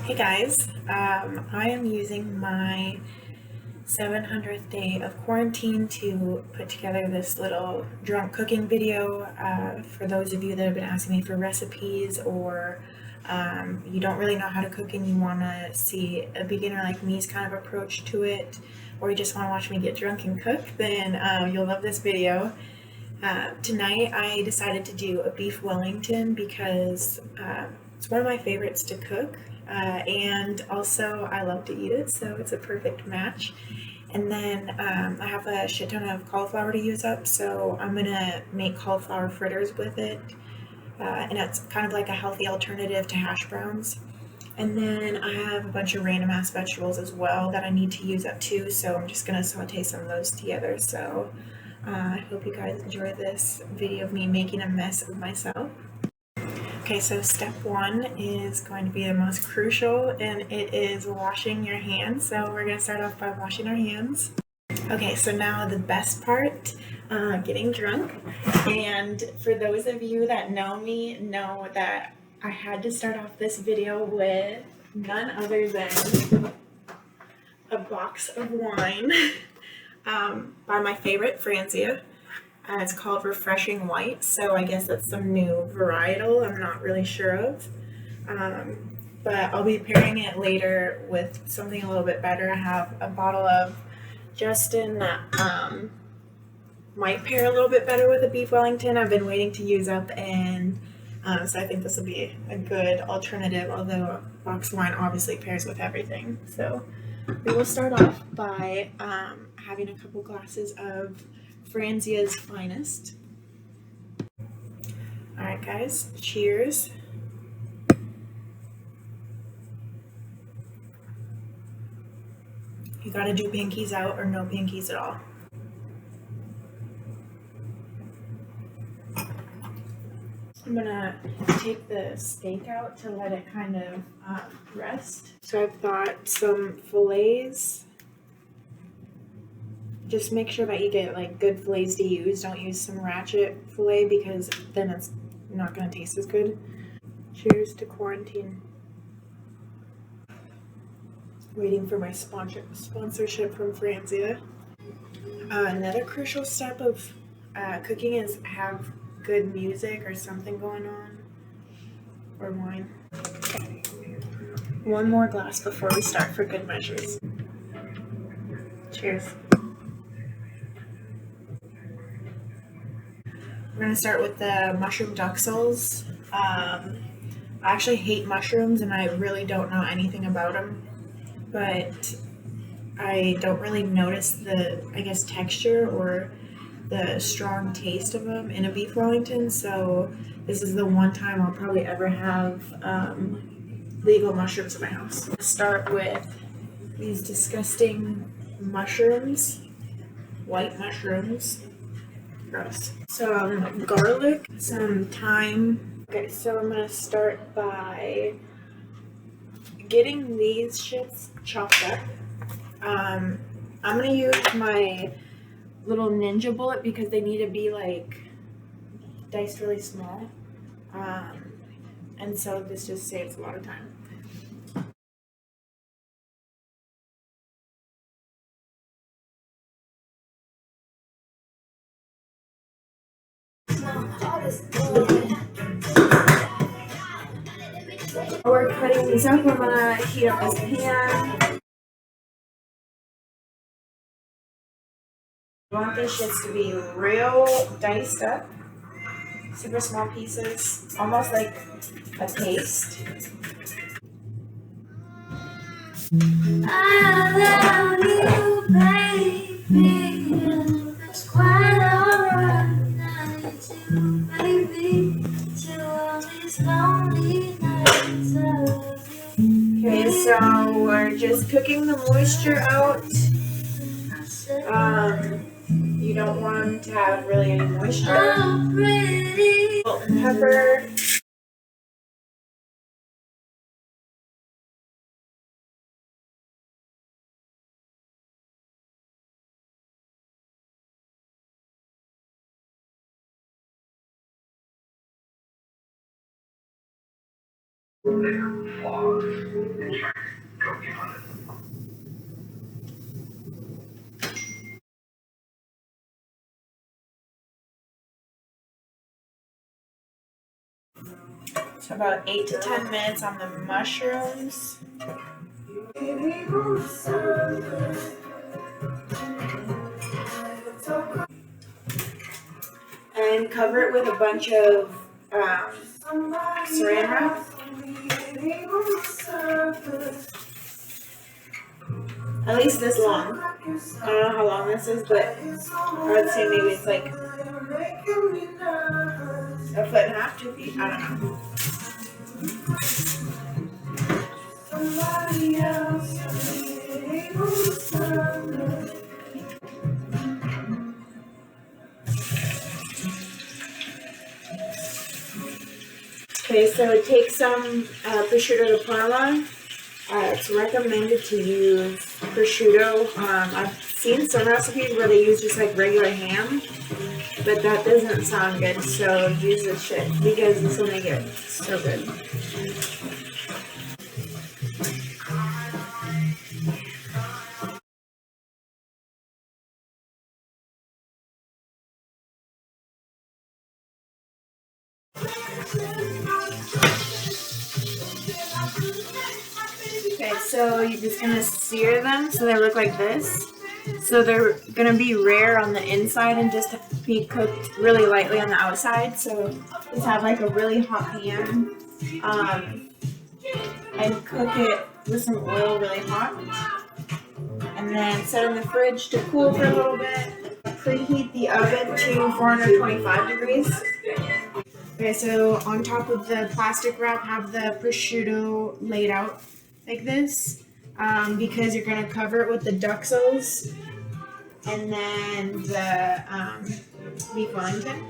Hey guys, I am using my 700th day of quarantine to put together this little drunk cooking video for those of you that have been asking me for recipes, or you don't really know how to cook and you want to see a beginner like me's kind of approach to it, or you just want to watch me get drunk and cook, then you'll love this video. Tonight I decided to do a beef Wellington because it's one of my favorites to cook, and also I love to eat it, so it's a perfect match. And then I have a shit ton of cauliflower to use up, so I'm gonna make cauliflower fritters with it, and it's kind of like a healthy alternative to hash browns. And then I have a bunch of random ass vegetables as well that I need to use up too, so I'm just gonna saute some of those together. So I hope you guys enjoy this video of me making a mess of myself. Okay, so step one is going to be the most crucial, and it is washing your hands. So we're going to start off by washing our hands. Okay, so now the best part, getting drunk. And for those of you that know me, know that I had to start off this video with none other than a box of wine by my favorite, Francia. It's called Refreshing White, so I guess that's some new varietal I'm not really sure of. But I'll be pairing it later with something a little bit better. I have a bottle of Justin that might pair a little bit better with a beef Wellington. I've been waiting to use up, and so I think this will be a good alternative, although box wine obviously pairs with everything. So we will start off by having a couple glasses of Franzia's Finest. Alright guys, cheers. You gotta do pinkies out or no pinkies at all. I'm gonna take the steak out to let it kind of rest. So I've got some fillets. Just make sure that you get like good fillets to use. Don't use some ratchet fillet because then it's not gonna taste as good. Cheers to quarantine. Waiting for my sponsorship from Francia. Another crucial step of cooking is have good music or something going on, or wine. One more glass before we start for good measures. Cheers. We're gonna start with the mushroom duxelles. I actually hate mushrooms and I really don't know anything about them, but I don't really notice the, I guess, texture or the strong taste of them in a beef Wellington, so this is the one time I'll probably ever have legal mushrooms in my house. Start with these disgusting mushrooms, white mushrooms. Gross. Some garlic, some thyme. Okay, so I'm gonna start by getting these shits chopped up. I'm gonna use my little ninja bullet because they need to be like diced really small, and so this just saves a lot of time. While we're cutting these up, I'm gonna heat up this pan. I want these shits to be real diced up, super small pieces, almost like a paste. I love you, baby. It's quite alright. I need you, baby. To all these lonely nights of you. Okay, so we're just cooking the moisture out. You don't want to have really any moisture. Salt and pepper. So about 8 to 10 minutes on the mushrooms. And cover it with a bunch of saran wrap. At least this long. I don't know how long this is, but I would say maybe it's like a foot and a half, 2 feet. I don't know. Okay, so it takes some prosciutto di Parma. It's recommended to use prosciutto. I've seen some recipes where they use just like regular ham, but that doesn't sound good, so use this shit because this will make it so good. Okay, so you're just gonna sear them so they look like this. So they're gonna be rare on the inside and just be cooked really lightly on the outside. So just have like a really hot pan and cook it with some oil really hot. And then set in the fridge to cool for a little bit. Preheat the oven to 425 degrees. Okay, so on top of the plastic wrap, have the prosciutto laid out like this, because you're gonna cover it with the duxelles and then the beef Wellington.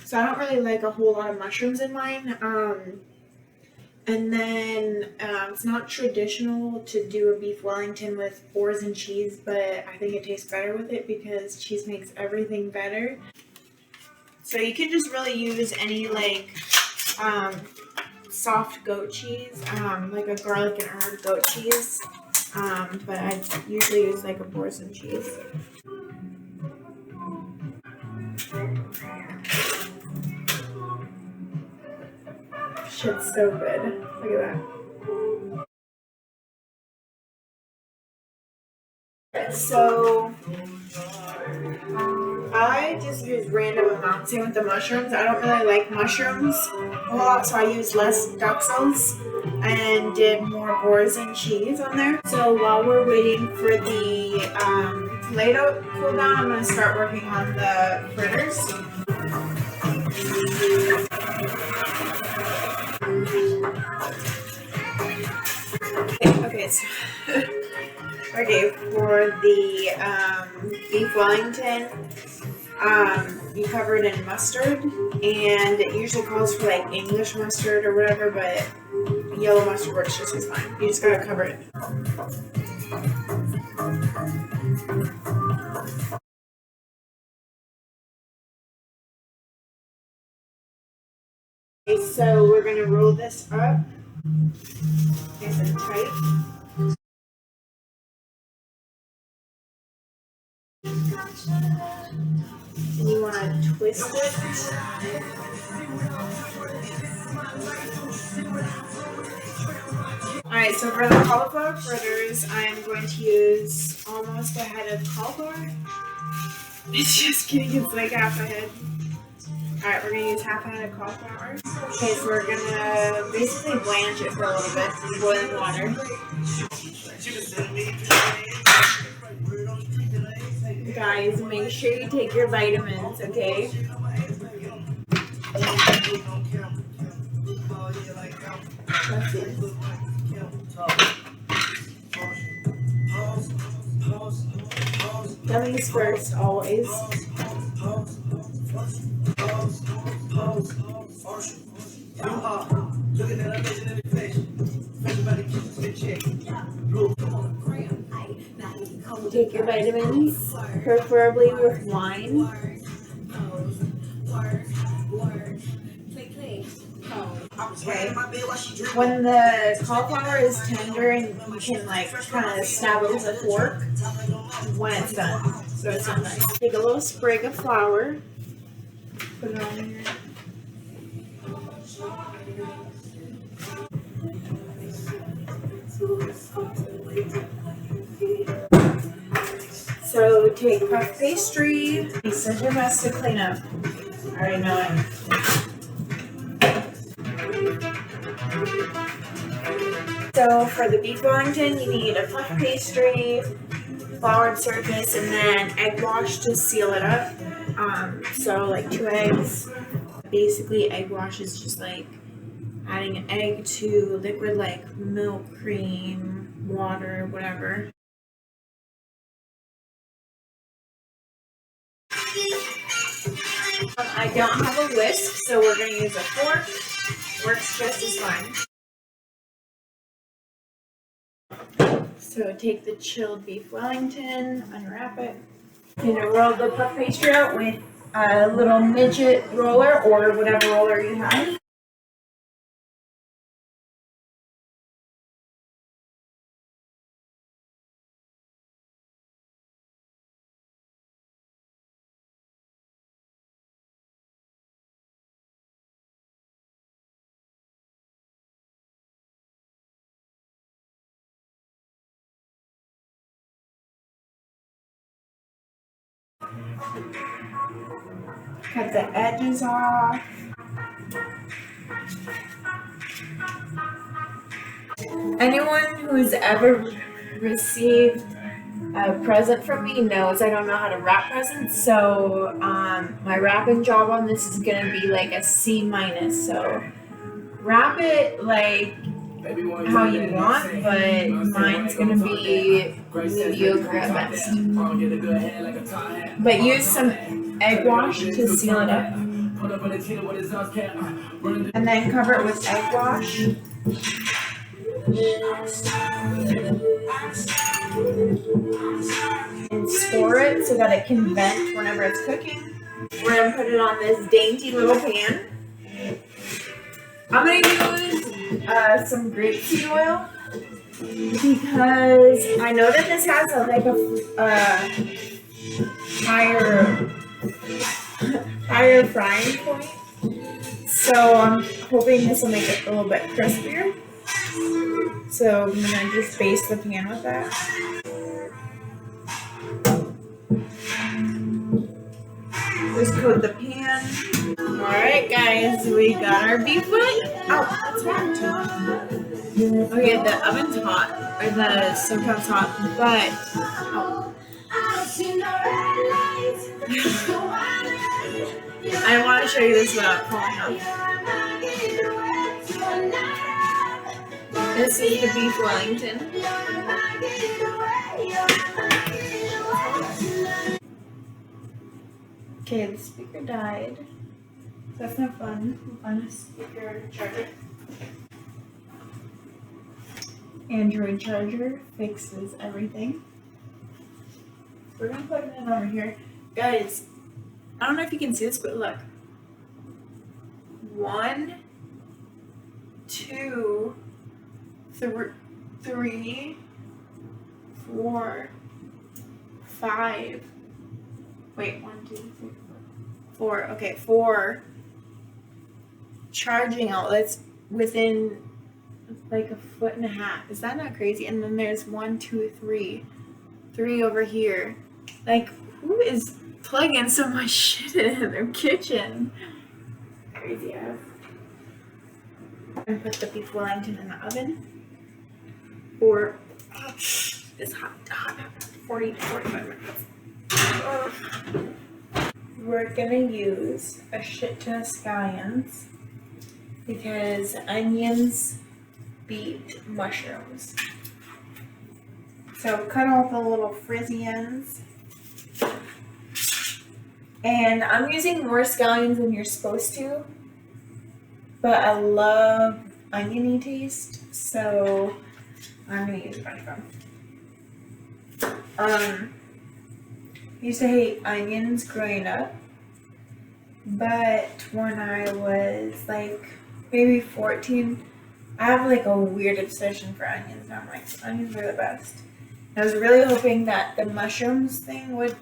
So I don't really like a whole lot of mushrooms in mine. And then it's not traditional to do a beef Wellington with boars and cheese, but I think it tastes better with it because cheese makes everything better. So you can just really use any like soft goat cheese, like a garlic and herb goat cheese, but I usually use like a boars and cheese. Shit's so good. Look at that. So I just use random amounts. Same with the mushrooms. I don't really like mushrooms a lot, so I use less duxelles and did more boars and cheese on there. So while we're waiting for the tomato to cool down, I'm going to start working on the fritters. Okay, so okay, for the beef Wellington, you cover it in mustard, and it usually calls for like English mustard or whatever, but yellow mustard works just as fine. You just gotta cover it. Okay, so we're gonna roll this up nice and tight. And you want to twist it. Alright, so for the cauliflower fritters, I'm going to use almost a head of cauliflower. It's just kidding, it's like half a head. Alright, we're going to use half a head of cauliflower. Okay, so we're going to basically blanch it for a little bit in boiling water. Guys, make sure you take your vitamins, okay? Let's see. Gummies first, always. Take your vitamins, preferably with wine. Okay. When the cauliflower is tender and you can like kind of stab it with a fork, when it's done. So it's not nice. Take a little sprig of flour, put it on here. So take puff pastry. It's such a mess to clean up. I already know it. So for the beef Wellington, you need a puff pastry, floured surface, and then egg wash to seal it up. So like 2 eggs. Basically, egg wash is just like adding an egg to liquid like milk, cream, water, whatever. I don't have a whisk, so we're going to use a fork. Works just as fine. So take the chilled beef Wellington, unwrap it. You're going to roll the puff pastry out with a little midget roller or whatever roller you have. Cut the edges off. Anyone who's ever received a present from me knows I don't know how to wrap presents, so my wrapping job on this is gonna be like a C minus. So wrap it like how you want, but mine's gonna be mediocre at best. But use some egg wash to seal it up, and then cover it with egg wash. And score it so that it can vent whenever it's cooking. We're gonna put it on this dainty little pan. I'm gonna use some grapeseed oil because I know that this has a higher frying point. So I'm hoping this will make it a little bit crispier. So I'm gonna just baste the pan with that. Just coat the pan. Alright guys, we got our beef foot. Oh, that's hot too. Okay, the oven's hot, or the stove's hot, but I want to show you this without falling off. This is the beef Wellington. Okay, the speaker died. That's not fun. We'll find a speaker charger. Android charger fixes everything. We're gonna plug it in over here. Guys, I don't know if you can see this, but look. 1, 2, 3, 4, 5. Wait, 1, 2, 3, 4. Okay, 4 charging outlets within like a foot and a half. Is that not crazy? And then there's 1, 2, 3 over here. Like, who is plugging so much shit in their kitchen? Crazy ass. And put the beef Wellington in the oven for this hot 40 to 45 minutes. We're gonna use a shit ton of scallions because onions beat mushrooms. So cut off the little frizzy ends. And I'm using more scallions than you're supposed to, but I love oniony taste, so I'm gonna use a bunch of them. I used to hate onions growing up, but when I was like maybe 14, I have like a weird obsession for onions. And I'm like, onions are the best. I was really hoping that the mushrooms thing would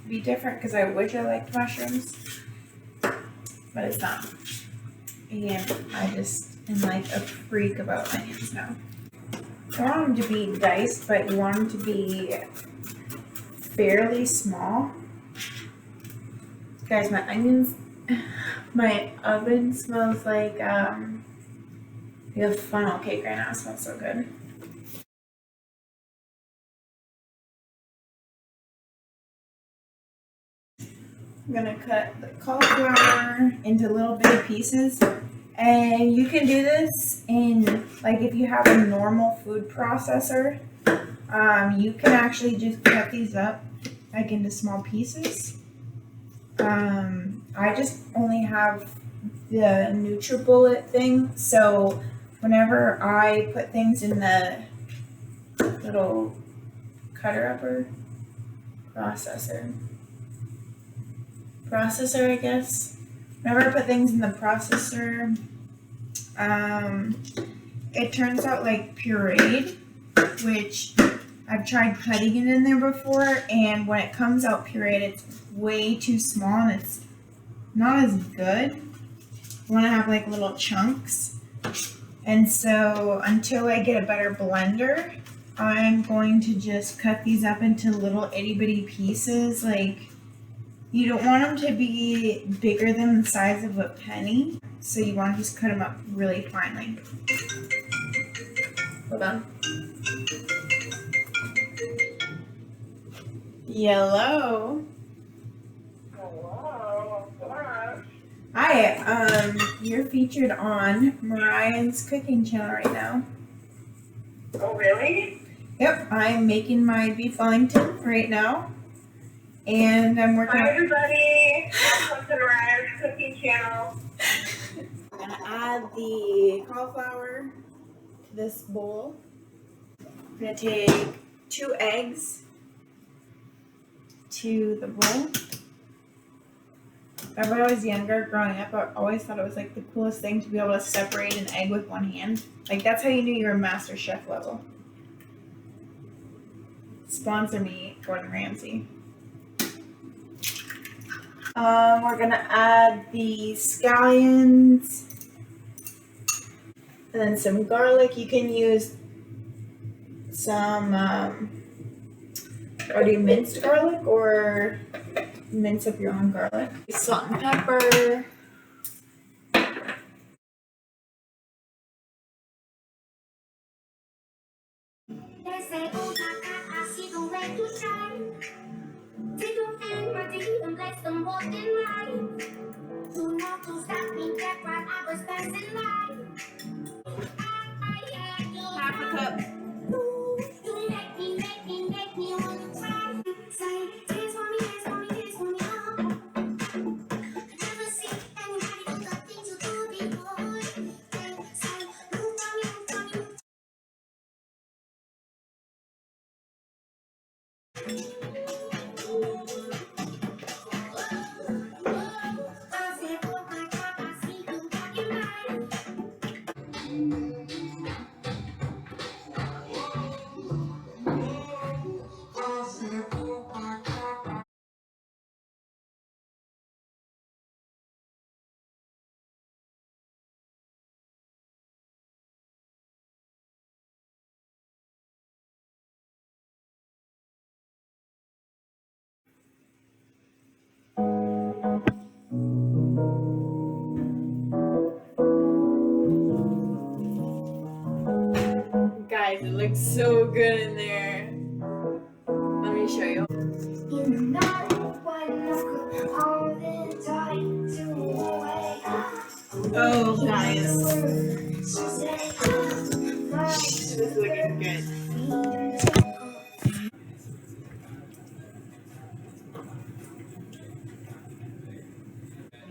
be different because I wish I liked mushrooms, but it's not. And I just am like a freak about onions now. I want them to be diced, but you want them to be fairly small. Guys, my oven smells like we have funnel cake right now. It smells so good. I'm gonna cut the cauliflower into little bitty pieces, and you can do this in, like, if you have a normal food processor, you can actually just cut these up like into small pieces. I just only have the NutriBullet thing, so whenever I put things in the little cutter upper processor, I guess. Whenever I put things in the processor, it turns out like pureed, which I've tried cutting it in there before, and when it comes out pureed, it's way too small and it's not as good. I want to have like little chunks. And so until I get a better blender, I'm going to just cut these up into little itty bitty pieces. Like, you don't want them to be bigger than the size of a penny, so you want to just cut them up really finely. Hold on. Yellow. Hello, what's up? Hi, you're featured on Mariah's cooking channel right now. Oh, really? Yep, I'm making my beef Wellington right now. And I'm working Hi, on... everybody. Welcome to Mariah's cooking channel. I'm gonna add the cauliflower to this bowl. I'm gonna take 2 eggs to the bowl. When I was younger, growing up, I always thought it was like the coolest thing to be able to separate an egg with one hand. Like, that's how you knew you were master chef level. Sponsor me, Gordon Ramsay. We're gonna add the scallions and then some garlic. You can use some already minced garlic or mince up your own garlic. Salt and pepper. Half a cup. Guys, it looks so good in there. Let me show you. Oh, guys. This is looking good.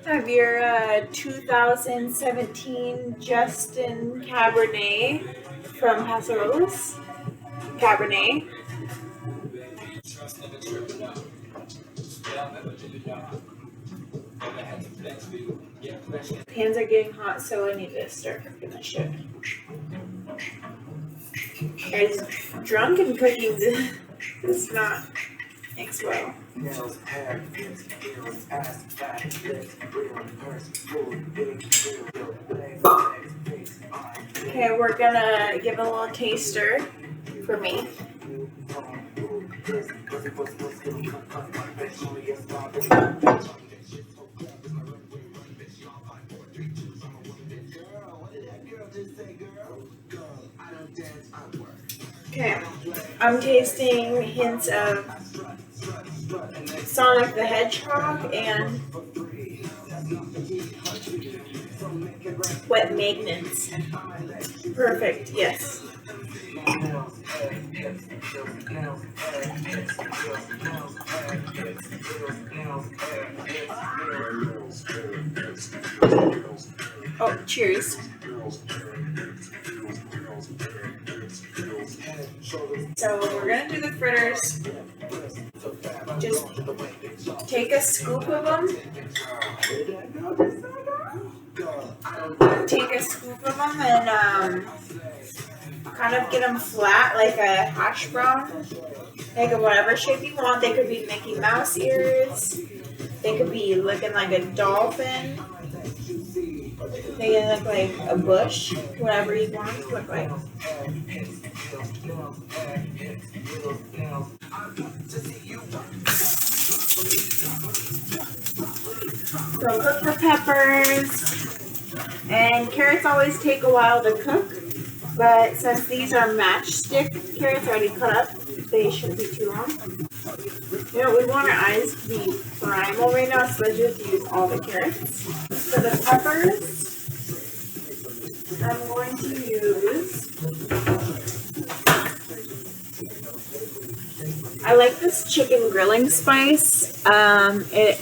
Have your 2017 Justin Cabernet from Passarolas. Cabernet. Pans are getting hot, so I need to start cooking this shit. Guys, drunken cooking does not mix well. Okay, we're gonna give a little taster for me. Okay, I'm tasting hints of Sonic the Hedgehog and wet magnets. Perfect, yes. Oh, cheers. So we're gonna do the fritters. Just take a scoop of them. Take a scoop of them and kind of get them flat like a hash brown. Make it whatever shape you want. They could be Mickey Mouse ears. They could be looking like a dolphin. They can look like a bush. Whatever you want it to look like. So cook the peppers. And carrots always take a while to cook. But since these are matchstick carrots already cut up, they shouldn't be too long. You know, we want our eyes to be primal right now, so let's just use all the carrots. For the peppers, I'm going to use, I like this chicken grilling spice. It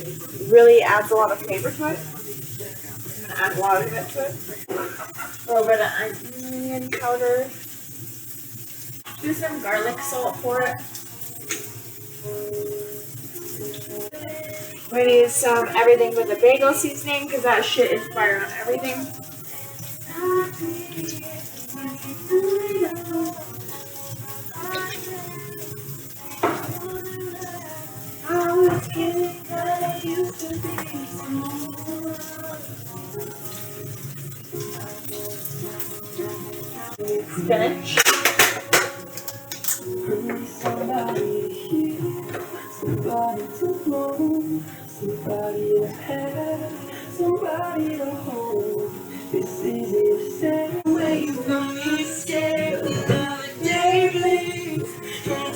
really adds a lot of flavor to it. I'm going to add a lot of it to it. A little bit of onion powder. Do some garlic salt for it. We're gonna use some everything with the bagel seasoning because that shit is fire on everything. Spinach. Somebody to hold, somebody to have, somebody to hold. It's easy to say where you want me to stay. Another day bleeds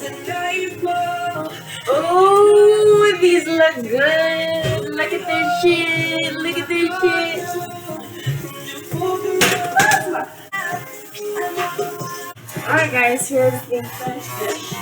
into nightfall. Oh, these look good. Look at this shit. Look at this shit. Alright guys, here's the finished dish.